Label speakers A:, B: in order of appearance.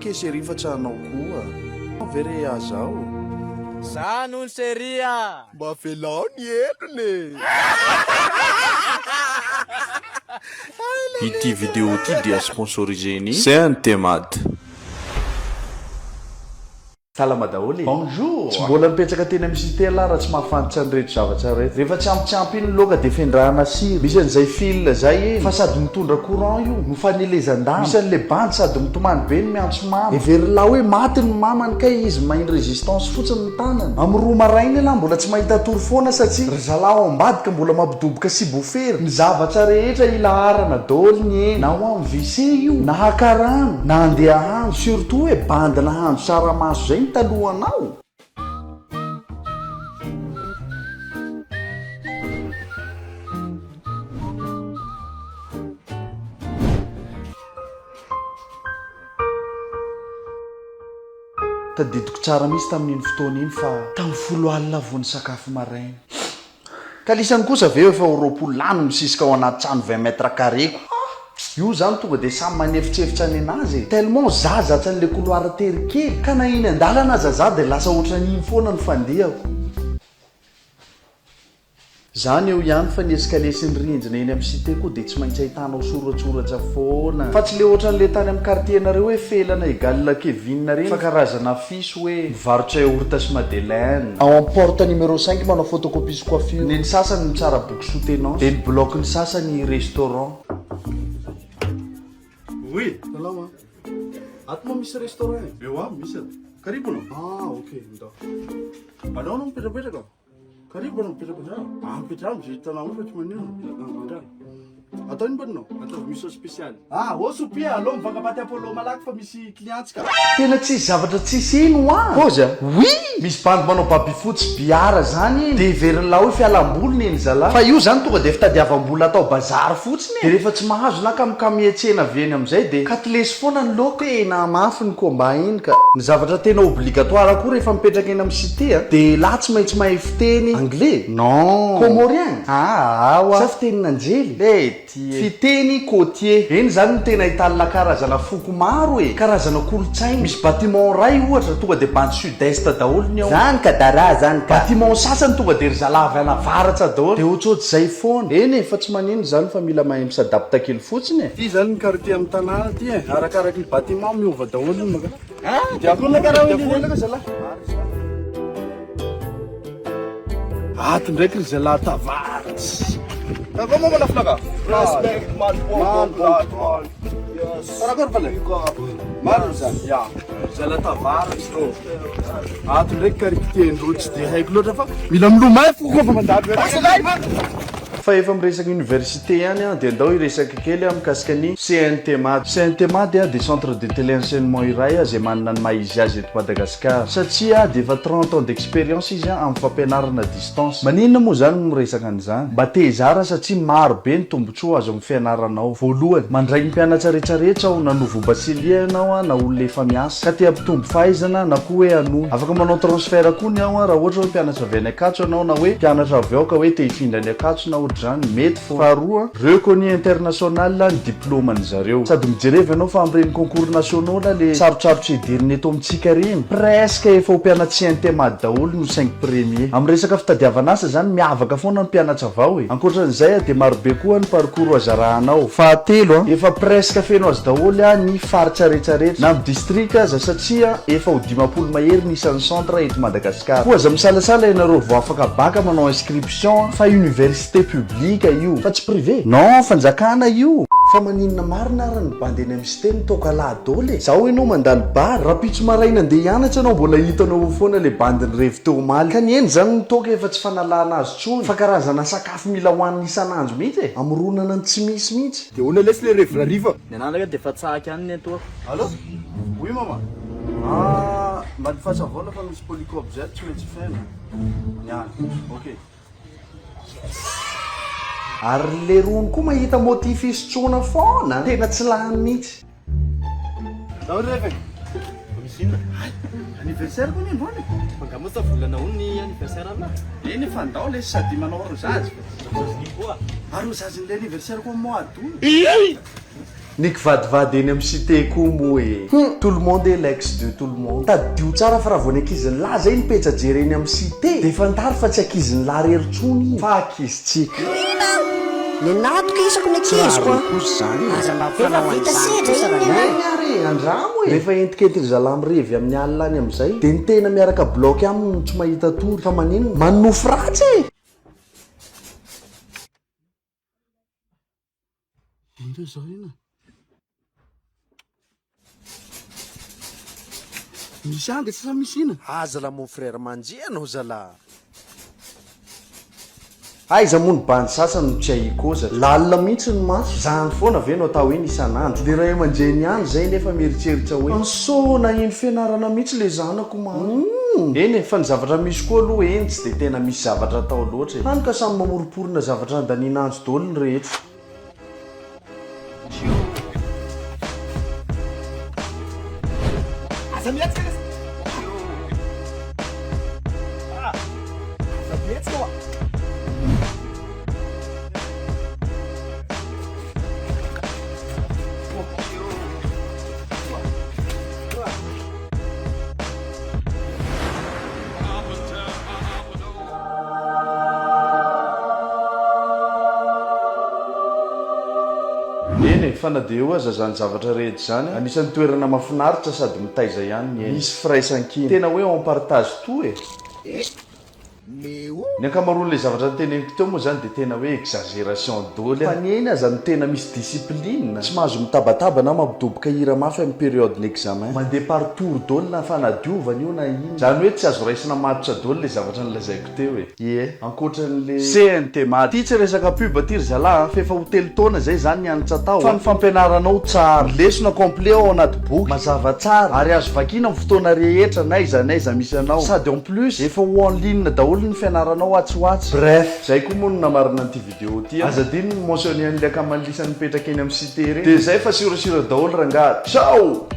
A: ke série fa tsanao koa. Very azao.
B: Sanon seria.
A: Mba felany elone. Ity vidéo ity dia sponsorisé ni Saint-Temad.
C: Salama daholo. Bonjour. Tsy mbola mipetraka teny amin'ny cité raha tsy mahafantatra ny rehetra zavatra rehetra. Rehefa tsy ampy iny loka dia fendrahana sira. Misy an'izay fil zay fa sady mitondra courant io, mifanelezan-damba. Misy an'le bandy sady mitomany be ny miantso mama. Everina hoe maty ny mamany kay izy mahay résistance fotsiny ny tanany. Amin'ny roa maraina la mbola tsy mahita tory foana satria ry zalahy ao ambadika mbola mampidoboka sy bofery. Ny zavatra rehetra ilaharana daholo ny eny. Na ho amin'ny WC io, na hakarano, na andeha hahandro, surtout hoe bandy nahandro saramaso zay talohanao. Tadidiko tsara misy tamin'iny fotoana iny fa tamin'ny 10 alina vao ny sakafo maraina. Ka lisany kosa ve efa 20 lano misisika ao anaty trano 20 mètres carrés. Io zany tonga dia samy manefitrefitra any anazy. Tellement zaza atsan'le couloir tery kely ka na iny andalana zaza dia lasa ohatran'iny foana ny fandehako. Zany eo ihany fa ny escalier sy ny rindrina eny amin'ny cité koa dia tsy maintsy ahitanao soratsoratra foana. Fa tsy le ohatran'le tany amin'ny quartier-nareo hoe felana égal Kevin reny fa karazana afisy hoe mivarotra yaourt sy madeleine. Ao amin'ny porte numéro 5 manao photocopie sy coiffure. Ny sasany mitsara boky soutenance dia ny bloc ny sasany restaurant.
A: Oui, salama. Atmo misy restaurant. Eo misy. Karibu no. Okay, ndo. Anao no mipetrapetraka. Karibu no mipetrapetraka. Mipetraka mitanao fa tsy manino. Atao ny banao? Atao misy spécial. Sopia alo mivangapatay Apollo malaky fa misy clientsika.
C: Tena tsisy zavatra tsisy ino Poza? Oui! Misy bandy manao baby fotsy biara zany dia verina hoe fialam-boly eny zalahy. Fa io zany tonga dia fitadiavam-bola atao bazary fotsiny. Dia rehefa tsy mahazo na kamikamietsena veny amin'izay dia katlesy foana ny laoka. Tena mafy ny komba iny ka. Ny zavatra tena obligatoire koa rehefa mipetraka eny amin'ny cité dia laha tsy maintsy mahay fiteny anglais. Non. Comorien. Sa fitenin'anjely. Fiteny côtier. Eny zany no tena ahitana karazana foko maro karazana kolontsaina. Misy bâtiment ray ohatra tonga dia bandy sud-est daholo ny ao. Zany ka dara zany ka. Bâtiment sasany tonga dia ry zalahy avy anavaratra daholo. Dia ohatrohatr'izay foana. Eny fa tsy manino zany fa mila mahay misadapta kely fotsiny.
A: Ty zany ny quartier amin'ny tanàna ty arakaraky ny bâtiment miova daholo maka. Diakola karaha diakola zalahy. Ato ndraiky ry zalahy tavaratsy. Como vou lá respect man. Yes. Para agora Marza. Ja. Zala tavaras bro. Ato ndraiky karikitendro tsy dia haiko loatra fa mila milomay foko fa mandady.
C: Fa efa miresaka université ihany dia andao iresaka kely mikasika ny Saint-Temad. Saint-Temad dia centre de téléenseignement iray izay manana ny maha izy azy eto Madagasikara satria dia efa 30 ans d'expérience izy amin'ny fampianarana distance. Maninona moa zany miresaka an'izany? Mba tezara satria maro be ny tombotsoa azo amin'ny fianaranao. Voalohany, mandray ny mpianatra rehetrarehetra ao na novo basilia ianao na olona efa miasa ka te hampitombo fahaizana na koa hoe hanohy. Afaka manao transfert koa ny ao raha ohatra hoe mpianatra avy any Akatso ianao na hoe mpianatra avy ao ka hoe te hifindra any Akatso na zany mety fo. Faharoa, reconnu international ny diplômany zareo. Sady mijereva ianao fa amin'ireny concours nationaux le sarotsarotra idiriny eto amintsika reny presque efa ho mpianatra Saint-Temad daholo no 5 premier. Amin'ny resaka fitadiavana asa zany miavaka foana ny mpianatra avao ankoatran'izay dia marobe koa ny parcours azarahanao. Fahatelo, efa presque feno azy daholo ny faritra rehetrarehetra na amin'ny district aza satria efa ho 50 mahery ny isan'ny centre eto Madagasikara. Koa aza misalasala ianareo vao afaka baka manao inscription fa université publique io fa tsy privé. Non, fanjakana io. Fa maninona marina ary ny bandy eny amin'ny cité mitoka lahadole. Zaho ianao mandalo bary rapitso maraina andeha hianatra anao mbola hitanao foana le bandy ny revi teo omaly. Ka ny eny zany nitoka efa tsy fanalana azy tsony fa karazana sakafo mila hoanina isan'andro mihitsy amoronana ny tsy misy mihitsy.
A: Dia hoana lesy le revra riva.
B: Ny ananaka dia efa tsaky any ny atoa.
A: Allô? Oui mama. Mba nifasa vola fa misy polycope zay tsy maintsy fena. Niany. Ok.
C: Ary le rony koa mahita motif isotroana foana tena tsy lahany mihitsy.
A: Dao reve. Misina. Anniversaire koa ny androany.
B: Fangamota volana ho ny anniversaire aminahy.
A: Eny fa andao le sady manao rosazy.
B: Rosazy koa.
A: Rosazy le anniversaire koa mois d'août.
C: Nick vadivady eny amin'ny cité koa moa e. Tout le monde est l'ex de tout le monde. Tadio tsara fa raha vao ny ankizin'ny lahy zay nipetra jery eny amin'ny cité de fantary fa tsy ankizin'ny lahy rery-tsony fa ankizy-tsika.
D: Le natoka isako ny ankiziko aza mba fanavita sedra
C: andramo e. Rehefa entikentiny zalahy mirevy amin'ny alina any amin'izay de ny tena miaraka bloky aminy no tsy mahita tory fa manino manofo ratsy e.
A: Ino zao ina? Misy anga tsy sa misy ina?
C: Aza la mon frère manjy anao zalahy. Aiza moa ny bandy sasany no tsy ahikoza lalina mihitsy no maso zany foana ve no atao hoe isan'andro de raha aman-dreny ihany zay nefa mieritreritra hoe ansona iny fianarana mihitsy le zanako ma eny fa ny zavatra misy koa aloha eny tsy de tena misy zavatra atao loatra hany ka samy mamoroporona zavatra andaniana anjo daholo ny rehetra. Eny fa na de eo aza zany zavatra rehetra zany anisan'ny toerana mahafinaritra sady mitaiza ihany ny misy firaisan-kina tena hoe en partage tout e. Ny ankamaroan'le zavatra nyteneniko teo moa zany de tena hoe exagération daholo fa ny eny aza ny tena misy discipline tsy mahazo mitabataba na mampidoboka hira mafy amin'ny période examen mandeha partour daholo na fanadiovana io na iny zany hoe tsy azo raisina matotra daholo le zavatra nilazaiko teo e. Ie ankoatran'le CNT maty ity tsy resaka pub ty ry zalahy fefa hotely taona zay zany nianatra tao fa ny fampianaranao tsara lesona complet ao anaty boky mazava tsara ary azo vakina amin'ny fotoana rehetra naiza misy anao sady en plus efa ho en ligne daholo ny fianaranao watsywatsy. Bref zay koa moa no namarina an'ity vidéo ty azadiny ny mentionné an'ilay akamanlisany mipetraka eny amin'ny cité reny de zay fa sirosiro daholo rangahy. Ciao.